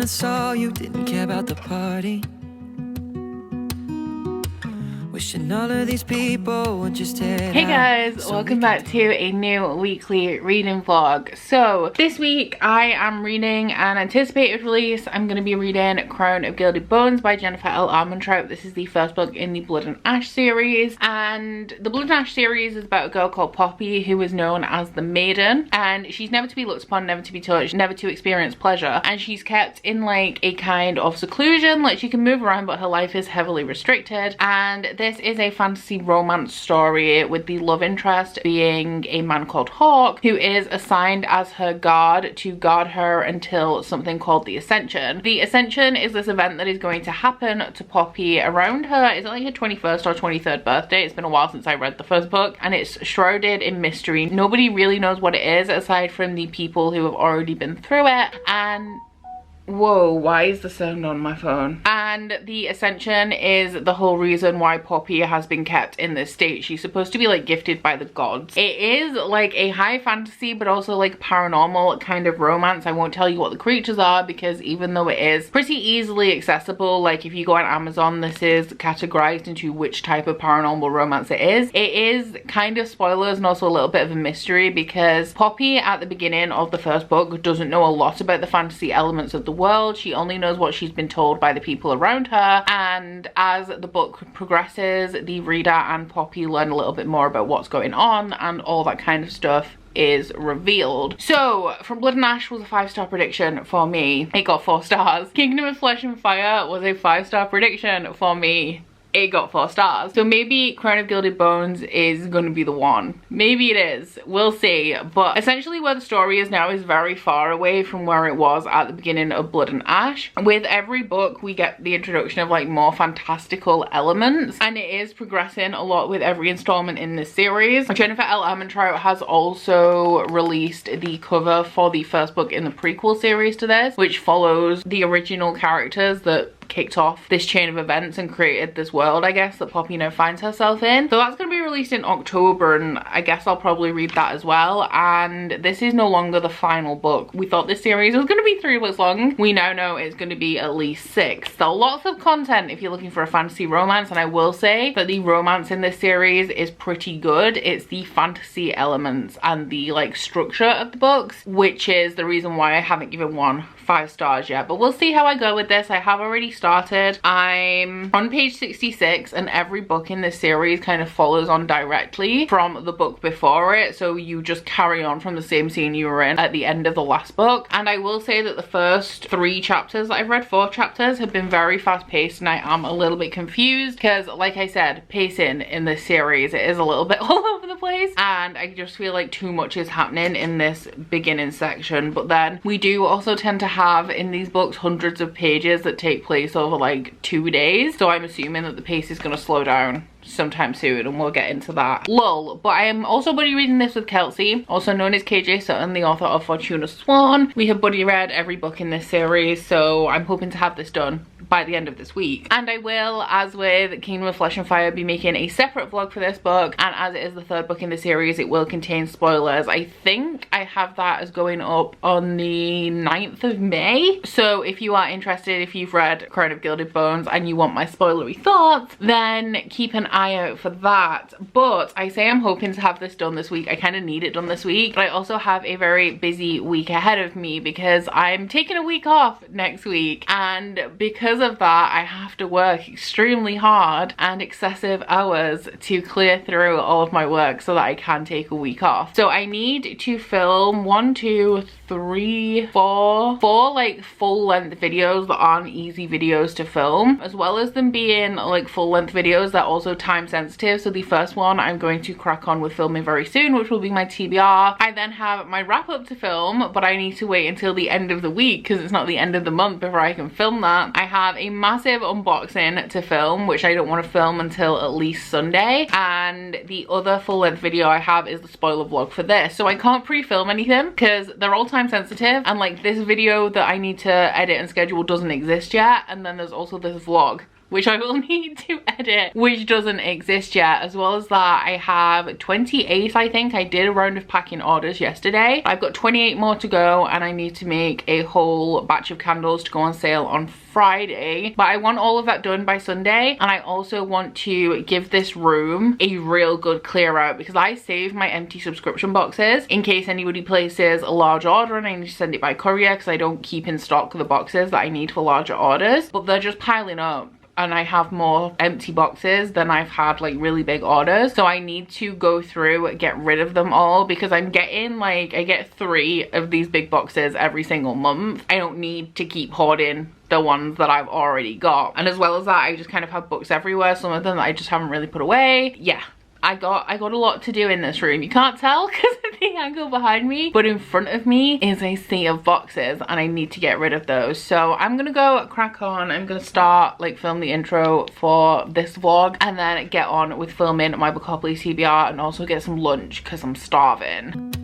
saw you, didn't care about the party. Wishing all of these people would just head Hey out guys, so welcome we back could- to a new weekly reading vlog. So this week I am reading an anticipated release. I'm going to be reading Crown of Gilded Bones by Jennifer L. Armentrout. This is the first book in the Blood and Ash series, and the Blood and Ash series is about a girl called Poppy who is known as the Maiden, and she's never to be looked upon, never to be touched, never to experience pleasure, and she's kept in like a kind of seclusion. Like, she can move around but her life is heavily restricted, and this is a fantasy romance story with the love interest being a man called Hawk, who is assigned as her guard to guard her until something called the Ascension. The Ascension is this event that is going to happen to Poppy around her, is it like her 21st or 23rd birthday? It's been a while since I read the first book, and it's shrouded in mystery. Nobody really knows what it is aside from the people who have already been through it. And whoa, why is the sound on my phone? And the Ascension is the whole reason why Poppy has been kept in this state. She's supposed to be like gifted by the gods. It is like a high fantasy but also like paranormal kind of romance. I won't tell you what the creatures are because even though it is pretty easily accessible, like if you go on Amazon, this is categorized into which type of paranormal romance it is. It is kind of spoilers and also a little bit of a mystery because Poppy at the beginning of the first book doesn't know a lot about the fantasy elements of the world. She only knows what she's been told by the people around her, and as the book progresses, the reader and Poppy learn a little bit more about what's going on, and all that kind of stuff is revealed. So From Blood and Ash was a 5-star prediction for me. It got 4 stars. Kingdom of Flesh and Fire was a 5-star prediction for me. It got 4 stars. So maybe Crown of Gilded Bones is going to be the one. Maybe it is. We'll see. But essentially where the story is now is very far away from where it was at the beginning of Blood and Ash. With every book we get the introduction of like more fantastical elements, and it is progressing a lot with every installment in this series. Jennifer L. Armentrout has also released the cover for the first book in the prequel series to this, which follows the original characters that kicked off this chain of events and created this world, I guess, that Poppy now finds herself in. So that's going to be released in October, and I guess I'll probably read that as well. And this is no longer the final book. We thought this series was going to be 3 books long. We now know it's going to be at least 6. So lots of content if you're looking for a fantasy romance, and I will say that the romance in this series is pretty good. It's the fantasy elements and the like structure of the books, which is the reason why I haven't given one 5 stars yet, but we'll see how I go with this. I have already started. I'm on page 66, and every book in this series kind of follows on directly from the book before it, so you just carry on from the same scene you were in at the end of the last book. And I will say that the first 3 chapters that I've read, 4 chapters, have been very fast paced, and I am a little bit confused because, like I said, pacing in this series, it is a little bit all over the place, and I just feel like too much is happening in this beginning section. But then we do also tend to have in these books hundreds of pages that take place over like 2 days, so I'm assuming that the pace is going to slow down sometime soon, and we'll get into that. Lol. But I am also buddy reading this with Kelsey, also known as KJ Sutton, the author of Fortuna Swan. We have buddy read every book in this series, so I'm hoping to have this done by the end of this week. And I will, as with Kingdom of Flesh and Fire, be making a separate vlog for this book, and as it is the 3rd book in the series, it will contain spoilers. I think I have that as going up on the 9th of May. So if you are interested, if you've read Crown of Gilded Bones and you want my spoilery thoughts, then keep an eye out for that. But I say I'm hoping to have this done this week. I kind of need it done this week, but I also have a very busy week ahead of me because I'm taking a week off next week, and because of that I have to work extremely hard and excessive hours to clear through all of my work so that I can take a week off. So I need to film 1, 2, 3, 4 like full length videos that aren't easy videos to film, as well as them being like full length videos that are also time sensitive. So the first one I'm going to crack on with filming very soon, which will be my TBR. I then have my wrap up to film, but I need to wait until the end of the week because it's not the end of the month before I can film that. I have a massive unboxing to film, which I don't want to film until at least Sunday, and the other full length video I have is the spoiler vlog for this. So I can't pre-film anything because they're all time sensitive, and like this video that I need to edit and schedule doesn't exist yet, and then there's also this vlog which I will need to edit, which doesn't exist yet. As well as that, I have 28, I think. I did a round of packing orders yesterday. I've got 28 more to go, and I need to make a whole batch of candles to go on sale on Friday. But I want all of that done by Sunday, and I also want to give this room a real good clear out, because I save my empty subscription boxes in case anybody places a large order and I need to send it by courier, because I don't keep in stock the boxes that I need for larger orders, but they're just piling up. And I have more empty boxes than I've had like really big orders. So I need to go through, get rid of them all, because I'm getting like, I get 3 of these big boxes every single month. I don't need to keep hoarding the ones that I've already got. And as well as that, I just kind of have books everywhere. Some of them that I just haven't really put away. Yeah. I got a lot to do in this room. You can't tell because of the angle behind me, but in front of me is a sea of boxes and I need to get rid of those. So I'm gonna go crack on. I'm gonna start like film the intro for this vlog and then get on with filming my Bookopoly TBR and also get some lunch because I'm starving.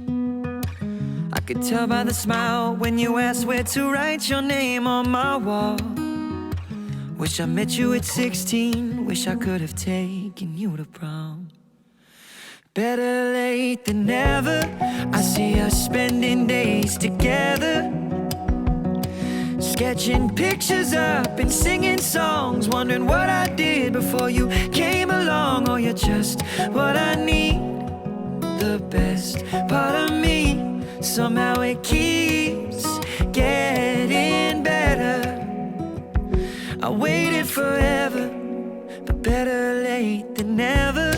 I could tell by the smile when you asked where to write your name on my wall. Wish I met you at 16. Wish I could have taken you to prom. Better late than never. I see us spending days together, sketching pictures up and singing songs, wondering what I did before you came along. Oh, you're just what I need, the best part of me. Somehow it keeps getting better. I waited forever, but better late than never.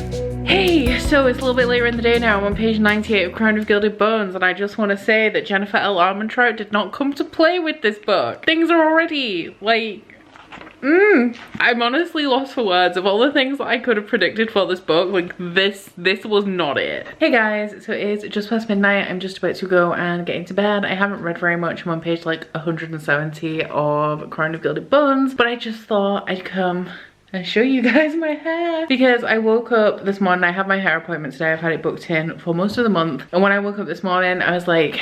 Hey, so it's a little bit later in the day now. I'm on page 98 of Crown of Gilded Bones, and I just want to say that Jennifer L. Armentrout did not come to play with this book. Things are already, like, I'm honestly lost for words. Of all the things that I could have predicted for this book, like, this was not it. Hey guys, so it is just past midnight. I'm just about to go and get into bed. I haven't read very much. I'm on page like 170 of Crown of Gilded Bones, but I just thought I'd come and show you guys my hair, because I woke up this morning. I have my hair appointment today. I've had it booked in for most of the month, and when I woke up this morning I was like,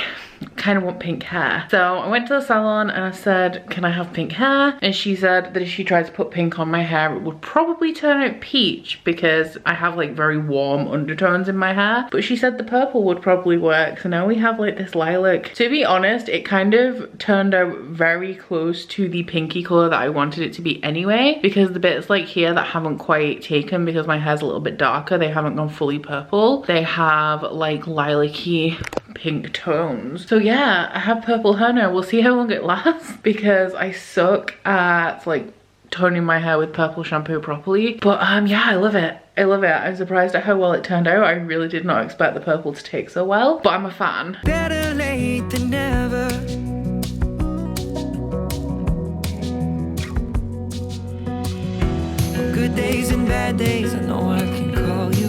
kind of want pink hair. So I went to the salon and I said, can I have pink hair? And she said that if she tried to put pink on my hair it would probably turn out peach, because I have like very warm undertones in my hair, but she said the purple would probably work. So now we have like this lilac. To be honest, it kind of turned out very close to the pinky color that I wanted it to be anyway, because the bits like here that haven't quite taken, because my hair's a little bit darker, they haven't gone fully purple, they have like lilac-y pink tones. So yeah, I have purple hair now. We'll see how long it lasts, because I suck at like toning my hair with purple shampoo properly. But yeah, I love it. I love it. I'm surprised at how well it turned out. I really did not expect the purple to take so well, but I'm a fan. Better late than never. Good days and bad days, I know I can call you,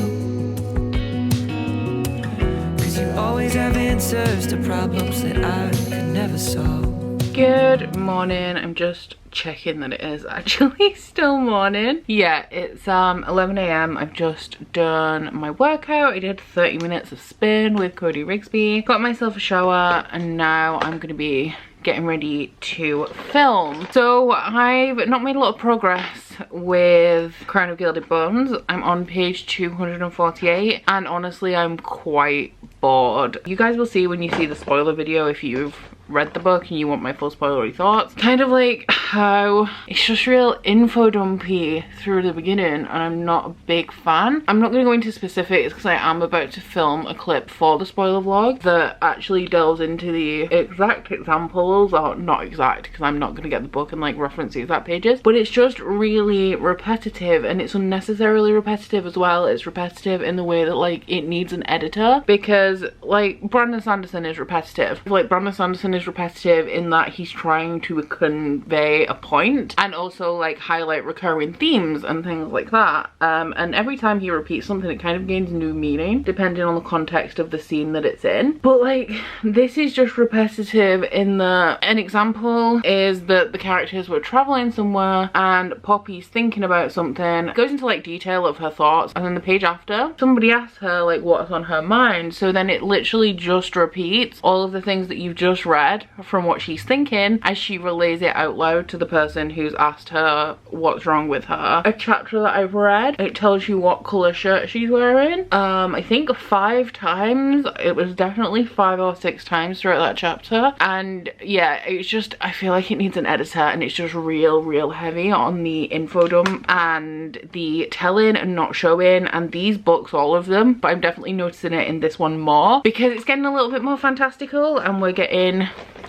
'cause you always have answers to problems that I could never solve. Good morning. I'm just checking that it is actually still morning. Yeah, it's 11 AM. I've just done my workout. I did 30 minutes of spin with Cody Rigsby, got myself a shower, and now I'm gonna be getting ready to film. So I've not made a lot of progress with Crown of Gilded Bones. I'm on page 248 and honestly I'm quite bored. You guys will see when you see the spoiler video if you've read the book and you want my full spoilery thoughts. Kind of like how it's just real info dumpy through the beginning, and I'm not a big fan. I'm not going to go into specifics because I am about to film a clip for the spoiler vlog that actually delves into the exact examples, or not exact because I'm not going to get the book and like reference the exact pages, but it's just really repetitive, and it's unnecessarily repetitive as well. It's repetitive in the way that like it needs an editor, because like Brandon Sanderson is repetitive. Like Brandon Sanderson is repetitive in that he's trying to convey a point and also like highlight recurring themes and things like that, and every time he repeats something it kind of gains new meaning depending on the context of the scene that it's in. But like this is just repetitive in that an example is that the characters were traveling somewhere and Poppy's thinking about something, goes into like detail of her thoughts, and then the page after somebody asks her like what's on her mind, so then it literally just repeats all of the things that you've just read read from what she's thinking as she relays it out loud to the person who's asked her what's wrong with her. A chapter that I've read, it tells you what colour shirt she's wearing. I think 5 times. It was definitely 5 or 6 times throughout that chapter. And yeah, it's just, I feel like it needs an editor, and it's just real heavy on the info dump and the telling and not showing, and these books, all of them, but I'm definitely noticing it in this one more because it's getting a little bit more fantastical and we're getting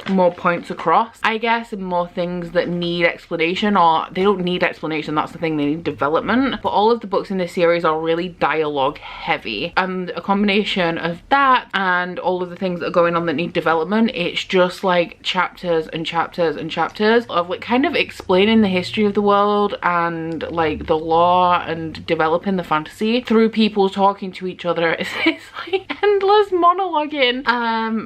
more points across, I guess, and more things that need explanation, or they don't need explanation, that's the thing, they need development. But all of the books in this series are really dialogue heavy, and a combination of that and all of the things that are going on that need development, it's just like chapters and chapters and chapters of like kind of explaining the history of the world and like the lore and developing the fantasy through people talking to each other. It's like endless monologuing.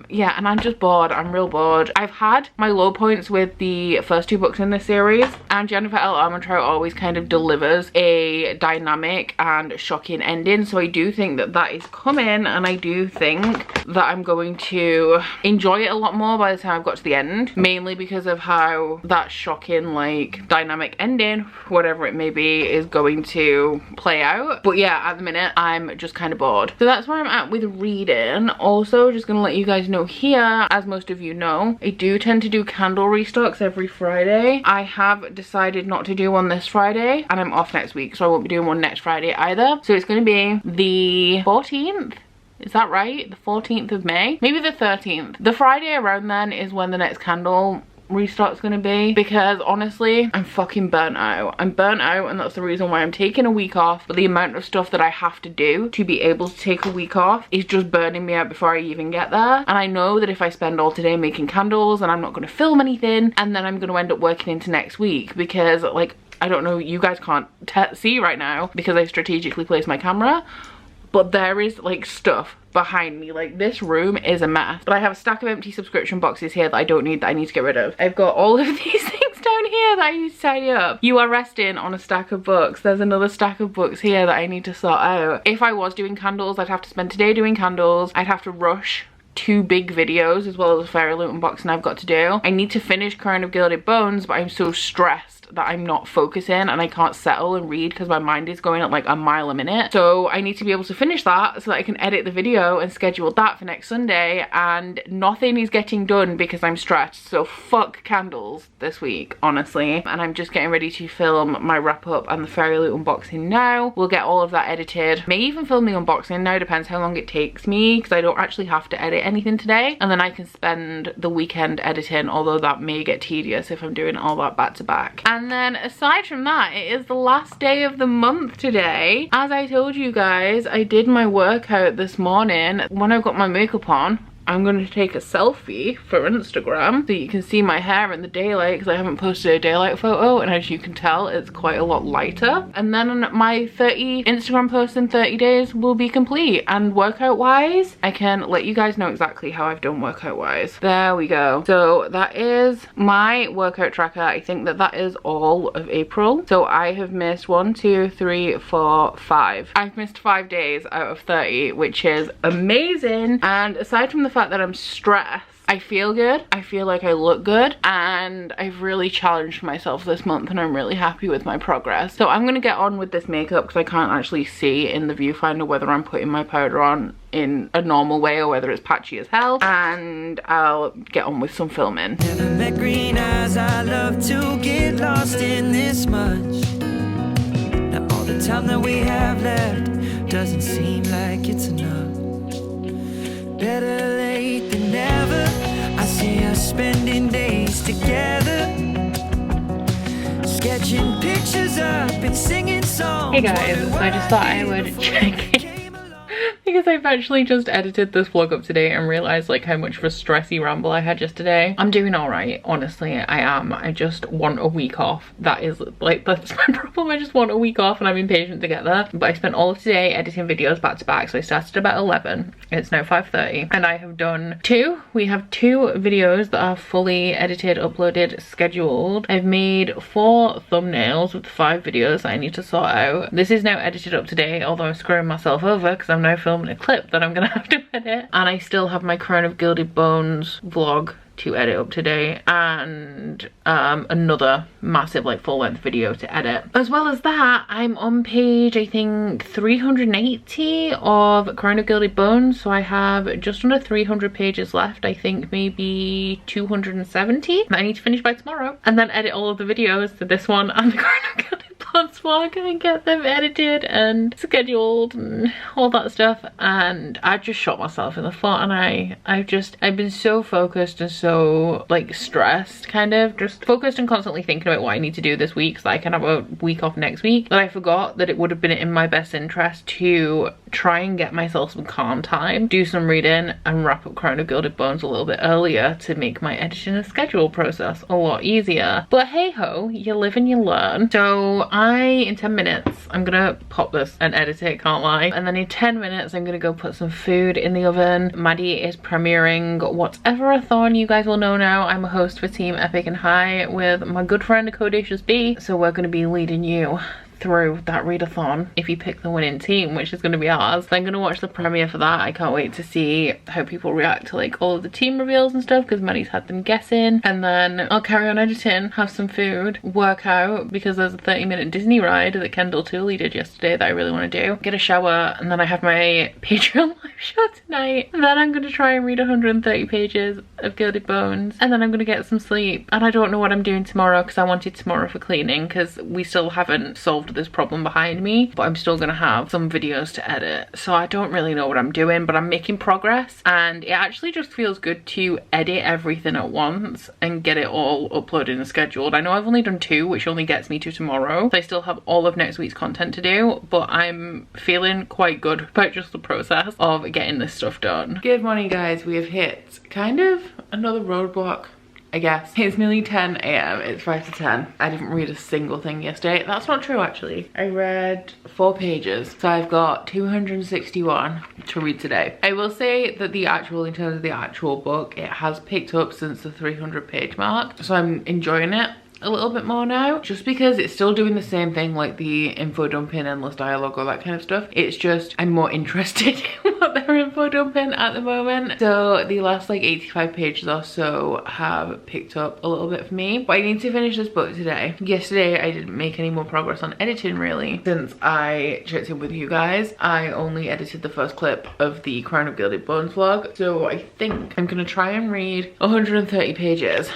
Yeah, and I'm just bored. I'm real bored. I've had my low points with the first 2 books in this series, and Jennifer L. Armentrout always kind of delivers a dynamic and shocking ending, so I do think that that is coming, and I do think that I'm going to enjoy it a lot more by the time I've got to the end, mainly because of how that shocking like dynamic ending, whatever it may be, is going to play out. But yeah, at the minute I'm just kind of bored, so that's where I'm at with reading. Also, just gonna let you guys know here, as most of you know, I do tend to do candle restocks every Friday. I have decided not to do one this Friday, and I'm off next week, so I won't be doing one next Friday either. So it's going to be the 14th. Is that right? The 14th of May? Maybe the 13th. The Friday around then is when the next candle restock's gonna be, because honestly I'm fucking burnt out. I'm burnt out, and that's the reason why I'm taking a week off. But the amount of stuff that I have to do to be able to take a week off is just burning me out before I even get there. And I know that if I spend all today making candles and I'm not going to film anything, and then I'm going to end up working into next week, because like, I don't know, you guys can't see right now because I strategically placed my camera, but there is like stuff behind me. Like, this room is a mess. But I have a stack of empty subscription boxes here that I don't need, that I need to get rid of. I've got all of these things down here that I need to tidy up. You are resting on a stack of books. There's another stack of books here that I need to sort out. If I was doing candles, I'd have to spend today doing candles. I'd have to rush 2 big videos as well as a fairy loot unboxing I've got to do. I need to finish Crown of Gilded Bones, but I'm so stressed that I'm not focusing and I can't settle and read because my mind is going at like a mile a minute. So I need to be able to finish that so that I can edit the video and schedule that for next Sunday, and nothing is getting done because I'm stressed. So fuck candles this week, honestly. And I'm just getting ready to film my wrap up and the fairy loot unboxing now. We'll get all of that edited. May even film the unboxing now, depends how long it takes me, because I don't actually have to edit anything today, and then I can spend the weekend editing, although that may get tedious if I'm doing all that back to back. And then aside from that, it is the last day of the month today. As I told you guys, I did my workout this morning. When I got my makeup on, I'm going to take a selfie for Instagram so you can see my hair in the daylight, because I haven't posted a daylight photo, and as you can tell, it's quite a lot lighter. And then my 30 Instagram posts in 30 days will be complete. And workout wise, I can let you guys know exactly how I've done workout wise. There we go. So that is my workout tracker. I think that that is all of April. So I have missed 1, 2, 3, 4, 5. I've missed 5 days out of 30, which is amazing. And aside from the fact that I'm stressed, I feel good, I feel like I look good, and I've really challenged myself this month, and I'm really happy with my progress. So I'm gonna get on with this makeup because I can't actually see in the viewfinder whether I'm putting my powder on in a normal way or whether it's patchy as hell, and I'll get on with some filming. Never met green eyes, I love to get lost in this much. Now all the time that we have left doesn't seem like it's enough. Better late than never. I see us spending days together, sketching pictures up and singing songs. Hey guys, so I just thought I would check in because I've actually just edited this vlog up today and realized like how much of a stressy ramble I had yesterday. I'm doing all right, honestly, I am. I just want a week off. That is like, that's my problem. I just want a week off and I'm impatient to get there. But I spent all of today editing videos back to back. So I started about 11. It's now 5:30 and I have done 2. We have 2 videos that are fully edited, uploaded, scheduled. I've made 4 thumbnails with 5 videos that I need to sort out. This is now edited up today, although I'm screwing myself over because I'm now filming a clip that I'm gonna have to edit. And I still have my Crown of Gilded Bones vlog to edit up today, and another massive like full-length video to edit. As well as that, I'm on page, I think, 380 of Crown of Gilded Bones, so I have just under 300 pages left. I think maybe 270 that I need to finish by tomorrow, and then edit all of the videos to this one and the Crown of Gilded Bones vlog and get them edited and scheduled and all that stuff. And I just shot myself in the foot, and I've been so focused and so like stressed, kind of just focused and constantly thinking about what I need to do this week so that I can have a week off next week, that I forgot that it would have been in my best interest to try and get myself some calm time, do some reading, and wrap up Crown of Gilded Bones a little bit earlier to make my editing and schedule process a lot easier. But hey ho, you live and you learn. So in 10 minutes I'm gonna pop this and edit it, can't lie, and then in 10 minutes I'm gonna go put some food in the oven. Maddie is premiering Whatever-a-thon. You guys will know now I'm a host for Team Epic and High with my good friend Codacious B, so we're gonna be leading you through that readathon if you pick the winning team, which is going to be ours. So I'm going to watch the premiere for that. I can't wait to see how people react to like all of the team reveals and stuff, because Maddie's had them guessing, and then I'll carry on editing, have some food, work out, because there's a 30-minute Disney ride that Kendall Tooley did yesterday that I really want to do, get a shower, and then I have my Patreon live show tonight, and then I'm going to try and read 130 pages of Gilded Bones, and then I'm going to get some sleep. And I don't know what I'm doing tomorrow, because I wanted tomorrow for cleaning, because we still haven't solved this problem behind me, but I'm still gonna have some videos to edit, so I don't really know what I'm doing, but I'm making progress, and it actually just feels good to edit everything at once and get it all uploaded and scheduled. I know I've only done 2, which only gets me to tomorrow, so I still have all of next week's content to do, but I'm feeling quite good about just the process of getting this stuff done. Good morning, guys. We have hit kind of another roadblock, I guess. It's nearly 10 a.m. It's 5 to 10. I didn't read a single thing yesterday. That's not true, actually. I read 4 pages. So I've got 261 to read today. I will say that in terms of the actual book, it has picked up since the 300-page mark. So I'm enjoying it a little bit more now, just because it's still doing the same thing, like the info dumping, endless dialogue, all that kind of stuff. It's just I'm more interested in what they're info dumping at the moment. So the last like 85 pages or so have picked up a little bit for me, but I need to finish this book today. Yesterday I didn't make any more progress on editing really since I checked in with you guys. I only edited the first clip of the Crown of Gilded Bones vlog, so I think I'm gonna try and read 130 pages,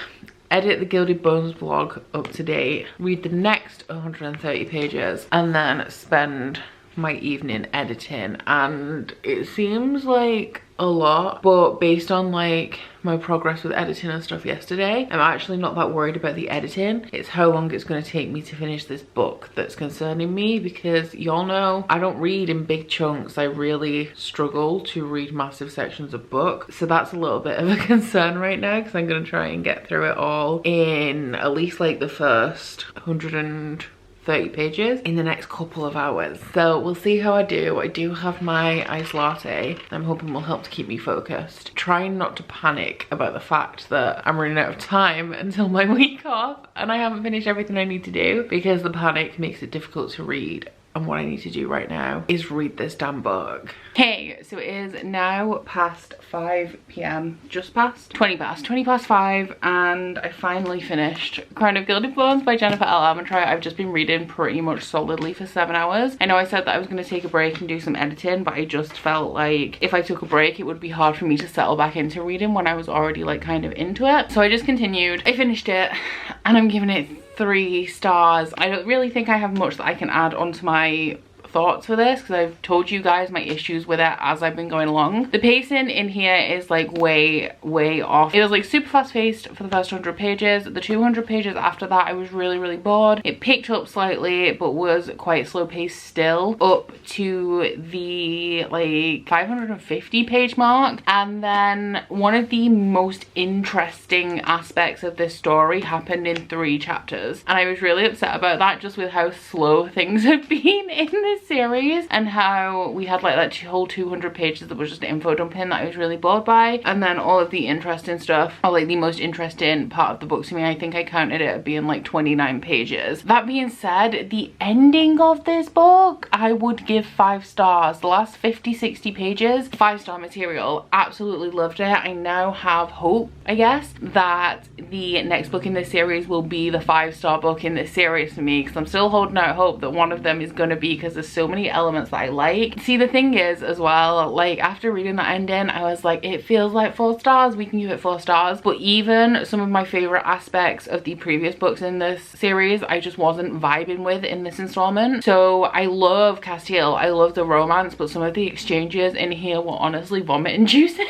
edit the Gilded Bones vlog up to date, read the next 130 pages, and then spend my evening editing. And it seems like a lot, but based on like my progress with editing and stuff yesterday, I'm actually not that worried about the editing. It's how long it's going to take me to finish this book that's concerning me, because y'all know I don't read in big chunks. I really struggle to read massive sections of book, so that's a little bit of a concern right now, because I'm going to try and get through it all in at least like the first 130 pages in the next couple of hours. So we'll see how I do. I do have my iced latte I'm hoping will help to keep me focused. Trying not to panic about the fact that I'm running out of time until my week off and I haven't finished everything I need to do, because the panic makes it difficult to read. And what I need to do right now is read this damn book. Hey, so it is now past 5 p.m. Just past? 20 past 5, and I finally finished Crown of Gilded Bones by Jennifer L. Armentrout. I've just been reading pretty much solidly for 7 hours. I know I said that I was going to take a break and do some editing, but I just felt like if I took a break, it would be hard for me to settle back into reading when I was already like kind of into it. So I just continued. I finished it, and I'm giving it 3 stars. I don't really think I have much that I can add onto my thoughts for this, because I've told you guys my issues with it as I've been going along. The pacing in here is like way off. It was like super fast paced for the first 100 pages. The 200 pages after that I was really bored. It picked up slightly but was quite slow paced still up to the like 550 page mark, and then one of the most interesting aspects of this story happened in 3 chapters, and I was really upset about that, just with how slow things have been in this series, and how we had like that whole 200 pages that was just info dumping that I was really bored by, and then all of the interesting stuff, or like the most interesting part of the book to me, I think I counted it at being like 29 pages. That being said, the ending of this book I would give 5 stars. The last 50-60 pages, 5-star material. Absolutely loved it. I now have hope, I guess, that the next book in this series will be the 5-star book in this series for me, because I'm still holding out hope that one of them is going to be, because there's so many elements that I like. See, the thing is as well, like after reading that ending, I was like, it feels like 4 stars, we can give it 4 stars. But even some of my favorite aspects of the previous books in this series, I just wasn't vibing with in this installment. So I love Castile, I love the romance, but some of the exchanges in here were honestly vomit inducing.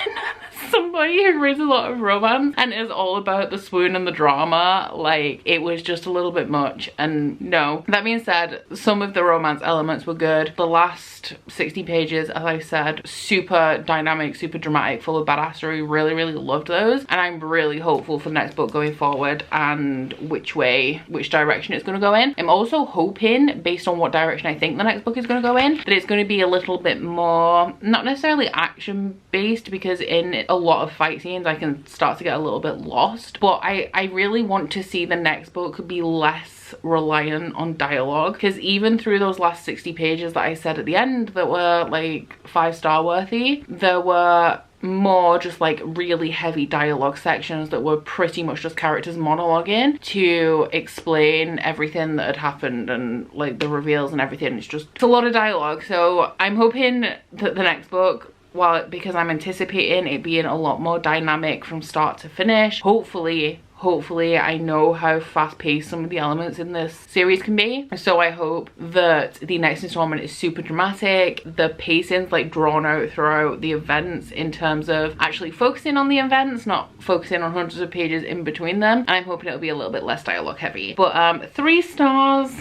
Somebody who reads a lot of romance and is all about the swoon and the drama, like it was just a little bit much. And no, that being said, some of the romance elements were good. The last 60 pages, as I said, super dynamic, super dramatic, full of badassery. Really loved those, and I'm really hopeful for the next book going forward and which direction it's going to go in. I'm also hoping, based on what direction I think the next book is going to go in, that it's going to be a little bit more, not necessarily action based, because in a lot of fight scenes I can start to get a little bit lost, but I really want to see the next book be less reliant on dialogue, because even through those last 60 pages that I said at the end that were like 5-star worthy, there were more just like really heavy dialogue sections that were pretty much just characters monologuing to explain everything that had happened and like the reveals and everything. It's a lot of dialogue. So I'm hoping that the next book, because I'm anticipating it being a lot more dynamic from start to finish, hopefully I know how fast-paced some of the elements in this series can be. So I hope that the next installment is super dramatic, the pacing's like drawn out throughout the events in terms of actually focusing on the events, not focusing on hundreds of pages in between them. And I'm hoping it'll be a little bit less dialogue heavy. But 3 stars,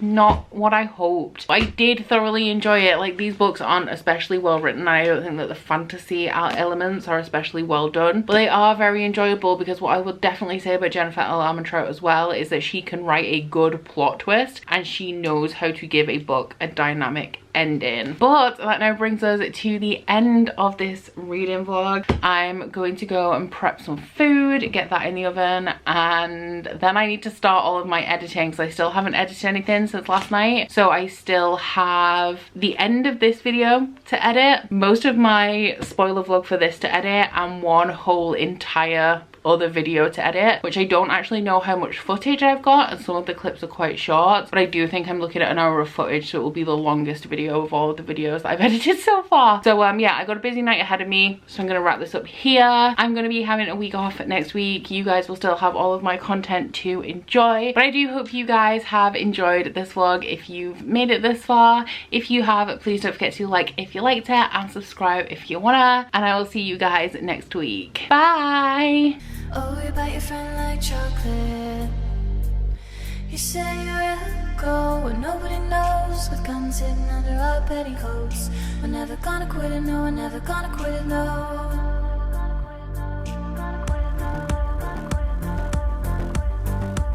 not what I hoped. I did thoroughly enjoy it. Like, these books aren't especially well written. I don't think that the fantasy elements are especially well done, but they are very enjoyable, because what I will definitely say about Jennifer L. Armentrout as well is that she can write a good plot twist, and she knows how to give a book a dynamic ending. But that now brings us to the end of this reading vlog. I'm going to go and prep some food, get that in the oven, and then I need to start all of my editing, because I still haven't edited anything since last night. So I still have the end of this video to edit, most of my spoiler vlog for this to edit, and one whole entire other video to edit, which I don't actually know how much footage I've got, and some of the clips are quite short, but I do think I'm looking at an hour of footage, so it will be the longest video of all of the videos that I've edited so far. So yeah, I got a busy night ahead of me, so I'm gonna wrap this up here. I'm gonna be having a week off next week. You guys will still have all of my content to enjoy, but I do hope you guys have enjoyed this vlog if you've made it this far. If you have, please don't forget to like if you liked it, and subscribe if you wanna, and I will see you guys next week. Bye. Oh, you bite your friend like chocolate. You say you'll go where nobody knows, with guns hidden under our petticoats. We're never gonna quit it, no, we're never gonna quit it, no.